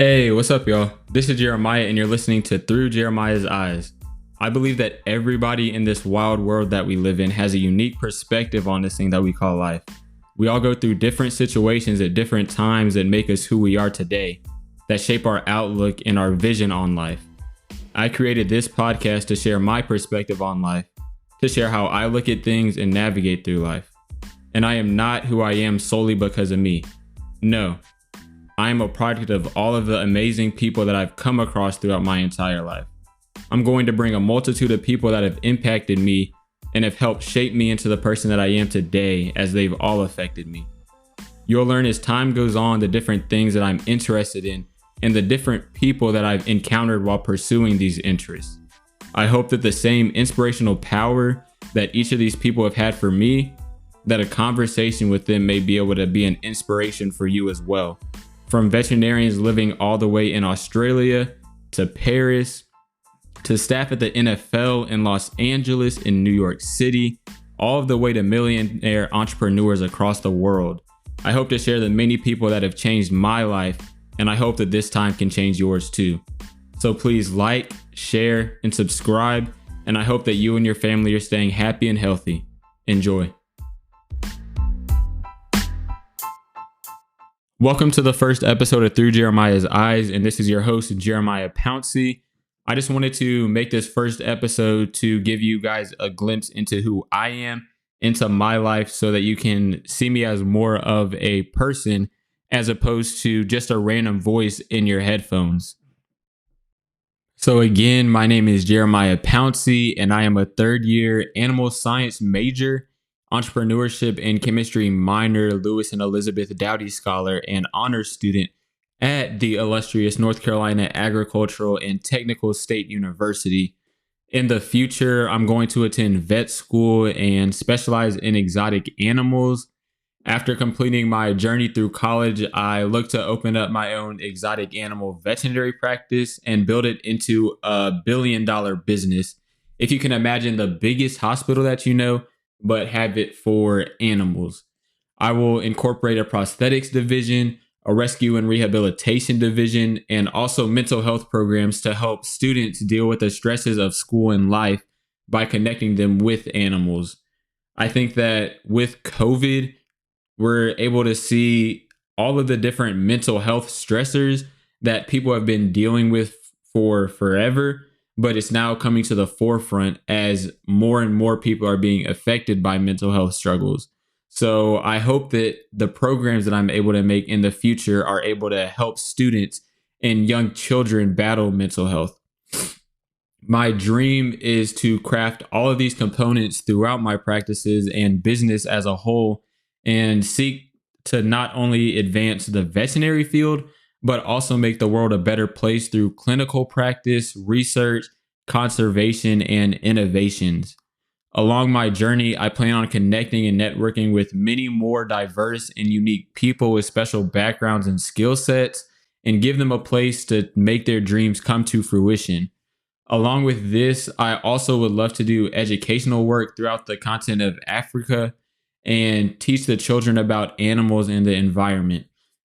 Hey, what's up, y'all? This is Jeremiah, and you're listening to Through Jeremiah's Eyes. I believe that everybody in this wild world that we live in has a unique perspective on this thing that we call life. We all go through different situations at different times that make us who we are today, that shape our outlook and our vision on life. I created this podcast to share my perspective on life, to share how I look at things and navigate through life. And I am not who I am solely because of me. No. I am a product of all of the amazing people that I've come across throughout my entire life. I'm going to bring a multitude of people that have impacted me and have helped shape me into the person that I am today, as they've all affected me. You'll learn as time goes on the different things that I'm interested in and the different people that I've encountered while pursuing these interests. I hope that the same inspirational power that each of these people have had for me, that a conversation with them may be able to be an inspiration for you as well. From veterinarians living all the way in Australia, to Paris, to staff at the NFL in Los Angeles, in New York City, all of the way to millionaire entrepreneurs across the world. I hope to share the many people that have changed my life, and I hope that this time can change yours too. So please like, share, and subscribe, and I hope that you and your family are staying happy and healthy. Enjoy. Welcome to the first episode of Through Jeremiah's Eyes, and this is your host, Jeremiah Pouncey. I just wanted to make this first episode to give you guys a glimpse into who I am, into my life, so that you can see me as more of a person as opposed to just a random voice in your headphones. So again, my name is Jeremiah Pouncey, and I am a third-year animal science major, entrepreneurship and chemistry minor, Lewis and Elizabeth Dowdy scholar, and honors student at the illustrious North Carolina Agricultural and Technical State University. In the future, I'm going to attend vet school and specialize in exotic animals. After completing my journey through college, I look to open up my own exotic animal veterinary practice and build it into a billion-dollar business. If you can imagine the biggest hospital that you know, but have it for animals. I will incorporate a prosthetics division, a rescue and rehabilitation division, and also mental health programs to help students deal with the stresses of school and life by connecting them with animals. I think that with COVID, we're able to see all of the different mental health stressors that people have been dealing with for forever, but it's now coming to the forefront as more and more people are being affected by mental health struggles. So I hope that the programs that I'm able to make in the future are able to help students and young children battle mental health. My dream is to craft all of these components throughout my practices and business as a whole, and seek to not only advance the veterinary field, but also make the world a better place through clinical practice, research, conservation, and innovations. Along my journey, I plan on connecting and networking with many more diverse and unique people with special backgrounds and skill sets, and give them a place to make their dreams come to fruition. Along with this, I also would love to do educational work throughout the continent of Africa and teach the children about animals and the environment.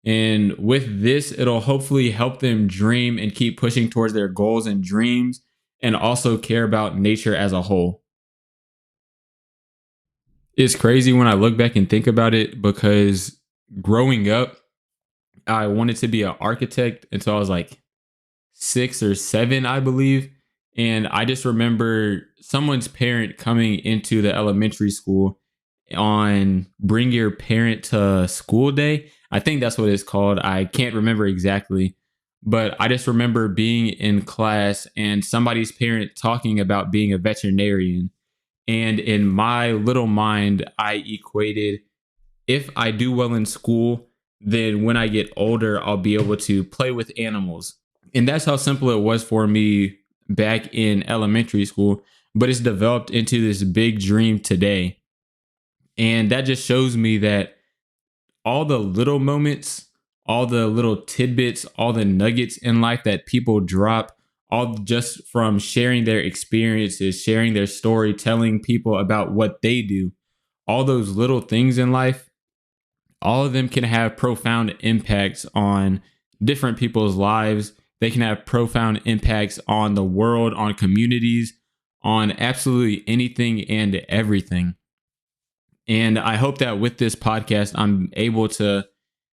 And with this, it'll hopefully help them dream and keep pushing towards their goals and dreams, and also care about nature as a whole. It's crazy when I look back and think about it, because growing up, I wanted to be an architect until I was like 6 or 7, I believe. And I just remember someone's parent coming into the elementary school on Bring Your Parent to School Day. I think that's what it's called. I can't remember exactly. But I just remember being in class and somebody's parent talking about being a veterinarian. And in my little mind, I equated, if I do well in school, then when I get older, I'll be able to play with animals. And that's how simple it was for me back in elementary school. But it's developed into this big dream today. And that just shows me that all the little moments, all the little tidbits, all the nuggets in life that people drop, all just from sharing their experiences, sharing their story, telling people about what they do, all those little things in life, all of them can have profound impacts on different people's lives. They can have profound impacts on the world, on communities, on absolutely anything and everything. And I hope that with this podcast, I'm able to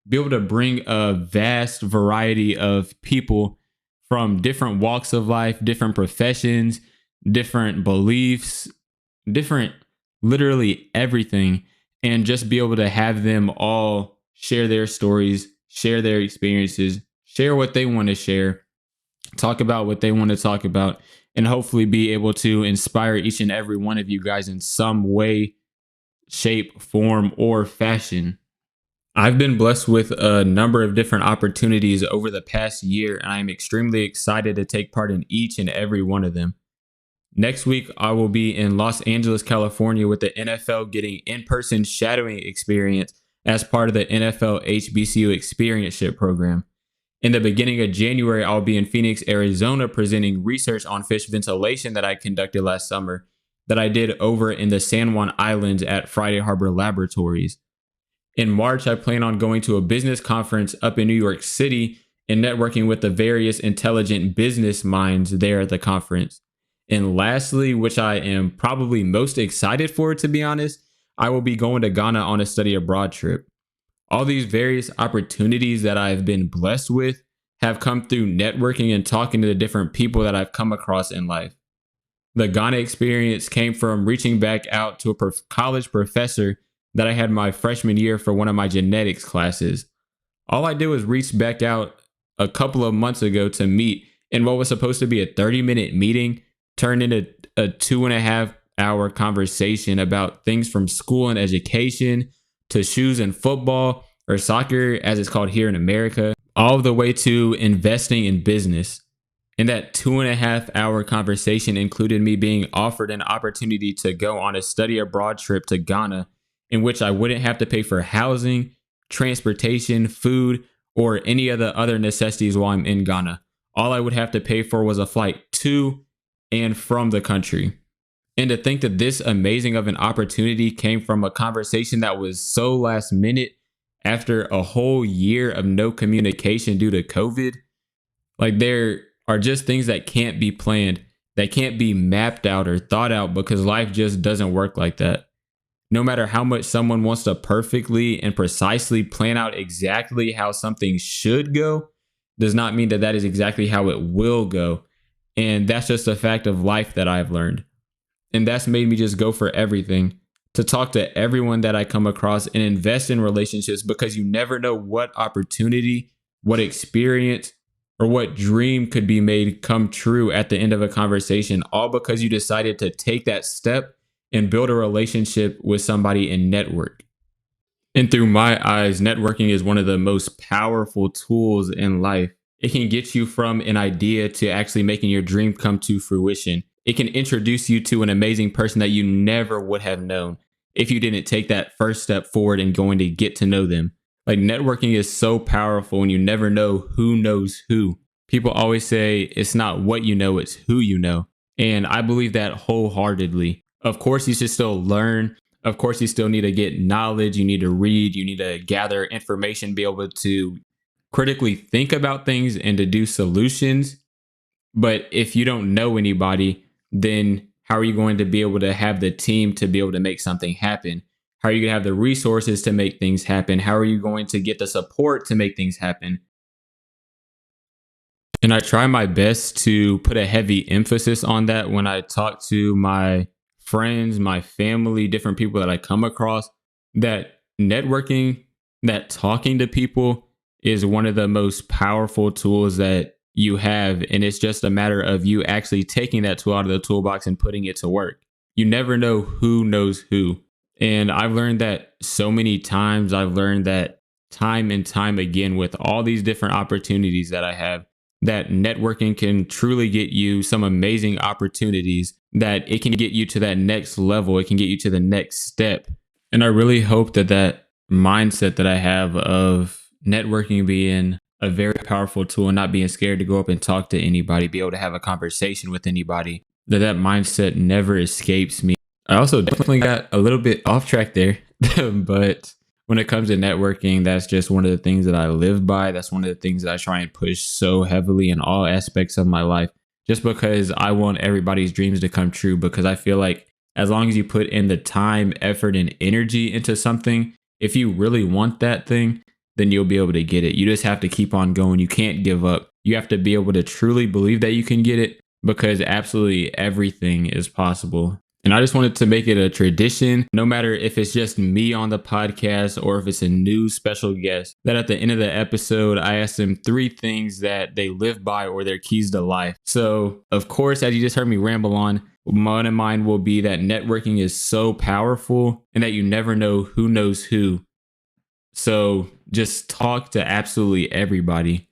be able to bring a vast variety of people from different walks of life, different professions, different beliefs, different literally everything, and just be able to have them all share their stories, share their experiences, share what they want to share, talk about what they want to talk about, and hopefully be able to inspire each and every one of you guys in some way, shape, form, or fashion. I've been blessed with a number of different opportunities over the past year, and I'm extremely excited to take part in each and every one of them. Next week, I will be in Los Angeles, California with the NFL getting in-person shadowing experience as part of the NFL HBCU Experience program. In the beginning of January, I'll be in Phoenix, Arizona, presenting research on fish ventilation that I conducted last summer that I did over in the San Juan Islands at Friday Harbor Laboratories. In March, I plan on going to a business conference up in New York City and networking with the various intelligent business minds there at the conference. And lastly, which I am probably most excited for, to be honest, I will be going to Ghana on a study abroad trip. All these various opportunities that I've been blessed with have come through networking and talking to the different people that I've come across in life. The Ghana experience came from reaching back out to a college professor that I had my freshman year for one of my genetics classes. All I did was reach back out a couple of months ago to meet, and what was supposed to be a 30-minute meeting turned into a 2.5-hour conversation about things from school and education to shoes and football, or soccer as it's called here in America, all the way to investing in business. And that 2.5-hour conversation included me being offered an opportunity to go on a study abroad trip to Ghana, in which I wouldn't have to pay for housing, transportation, food, or any of the other necessities while I'm in Ghana. All I would have to pay for was a flight to and from the country. And to think that this amazing of an opportunity came from a conversation that was so last minute after a whole year of no communication due to COVID. Like, there are just things that can't be planned, that can't be mapped out or thought out, because life just doesn't work like that. No matter how much someone wants to perfectly and precisely plan out exactly how something should go, does not mean that that is exactly how it will go. And that's just a fact of life that I've learned. And that's made me just go for everything, to talk to everyone that I come across and invest in relationships, because you never know what opportunity, what experience, or what dream could be made come true at the end of a conversation, all because you decided to take that step and build a relationship with somebody and network. And through my eyes, networking is one of the most powerful tools in life. It can get you from an idea to actually making your dream come to fruition. It can introduce you to an amazing person that you never would have known if you didn't take that first step forward and going to get to know them. Like, networking is so powerful, and you never know who knows who. People always say it's not what you know, it's who you know. And I believe that wholeheartedly. Of course, you should still learn. Of course, you still need to get knowledge. You need to read. You need to gather information, be able to critically think about things and to do solutions. But if you don't know anybody, then how are you going to be able to have the team to be able to make something happen? How are you going to have the resources to make things happen? How are you going to get the support to make things happen? And I try my best to put a heavy emphasis on that when I talk to my friends, my family, different people that I come across, that networking, that talking to people is one of the most powerful tools that you have. And it's just a matter of you actually taking that tool out of the toolbox and putting it to work. You never know who knows who. And I've learned that so many times. I've learned that time and time again with all these different opportunities that I have, that networking can truly get you some amazing opportunities, that it can get you to that next level. It can get you to the next step. And I really hope that that mindset that I have of networking being a very powerful tool and not being scared to go up and talk to anybody, be able to have a conversation with anybody, that mindset never escapes me. I also definitely got a little bit off track there, but when it comes to networking, that's just one of the things that I live by. That's one of the things that I try and push so heavily in all aspects of my life, just because I want everybody's dreams to come true. Because I feel like as long as you put in the time, effort, and energy into something, if you really want that thing, then you'll be able to get it. You just have to keep on going. You can't give up. You have to be able to truly believe that you can get it, because absolutely everything is possible. And I just wanted to make it a tradition, no matter if it's just me on the podcast or if it's a new special guest, that at the end of the episode, I ask them 3 things that they live by or their keys to life. So, of course, as you just heard me ramble on, one of mine will be that networking is so powerful and that you never know who knows who. So just talk to absolutely everybody.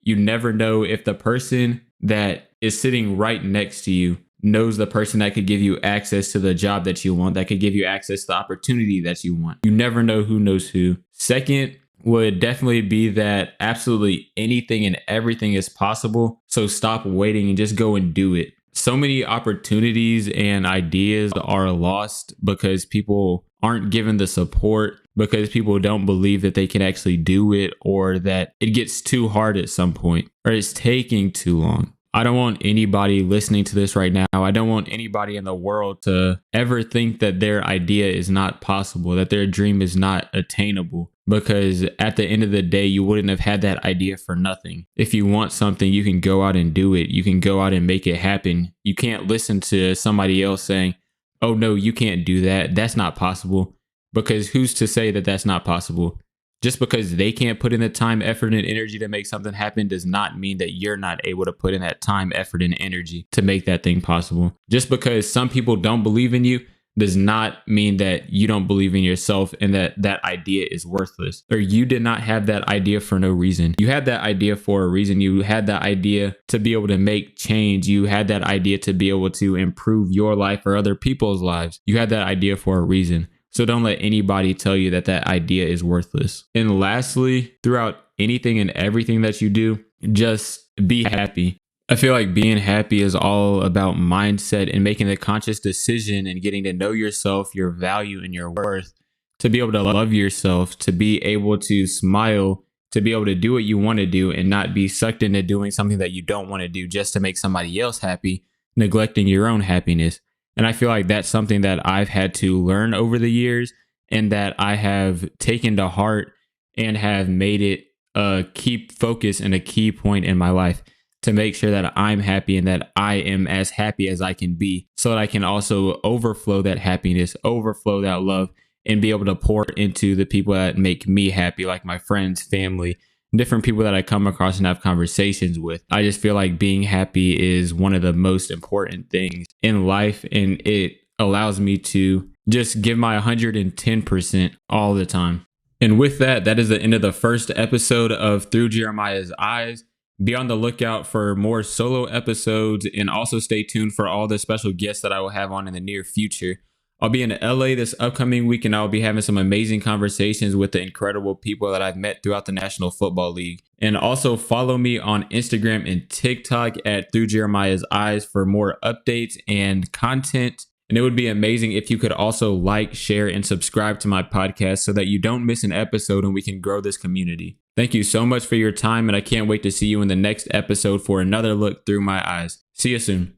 You never know if the person that is sitting right next to you knows the person that could give you access to the job that you want, that could give you access to the opportunity that you want. You never know who knows who. Second would definitely be that absolutely anything and everything is possible. So stop waiting and just go and do it. So many opportunities and ideas are lost because people aren't given the support, because people don't believe that they can actually do it, or that it gets too hard at some point, or it's taking too long. I don't want anybody listening to this right now, I don't want anybody in the world to ever think that their idea is not possible, that their dream is not attainable, because at the end of the day, you wouldn't have had that idea for nothing. If you want something, you can go out and do it. You can go out and make it happen. You can't listen to somebody else saying, oh no, you can't do that. That's not possible. Because who's to say that that's not possible? Just because they can't put in the time, effort, and energy to make something happen does not mean that you're not able to put in that time, effort, and energy to make that thing possible. Just because some people don't believe in you does not mean that you don't believe in yourself and that that idea is worthless, or you did not have that idea for no reason. You had that idea for a reason. You had that idea to be able to make change. You had that idea to be able to improve your life or other people's lives. You had that idea for a reason. So don't let anybody tell you that that idea is worthless. And lastly, throughout anything and everything that you do, just be happy. I feel like being happy is all about mindset and making a conscious decision and getting to know yourself, your value, and your worth, to be able to love yourself, to be able to smile, to be able to do what you want to do and not be sucked into doing something that you don't want to do just to make somebody else happy, neglecting your own happiness. And I feel like that's something that I've had to learn over the years, and that I have taken to heart and have made it a key focus and a key point in my life, to make sure that I'm happy and that I am as happy as I can be, so that I can also overflow that happiness, overflow that love, and be able to pour into the people that make me happy, like my friends, family, different people that I come across and have conversations with. I just feel like being happy is one of the most important things in life, and it allows me to just give my 110% all the time. And with that, that is the end of the first episode of Through Jeremiah's Eyes. Be on the lookout for more solo episodes, and also stay tuned for all the special guests that I will have on in the near future. I'll be in LA this upcoming week, and I'll be having some amazing conversations with the incredible people that I've met throughout the National Football League. And also follow me on Instagram and TikTok at Through Jeremiah's Eyes for more updates and content. And it would be amazing if you could also like, share, and subscribe to my podcast so that you don't miss an episode and we can grow this community. Thank you so much for your time, and I can't wait to see you in the next episode for another look through my eyes. See you soon.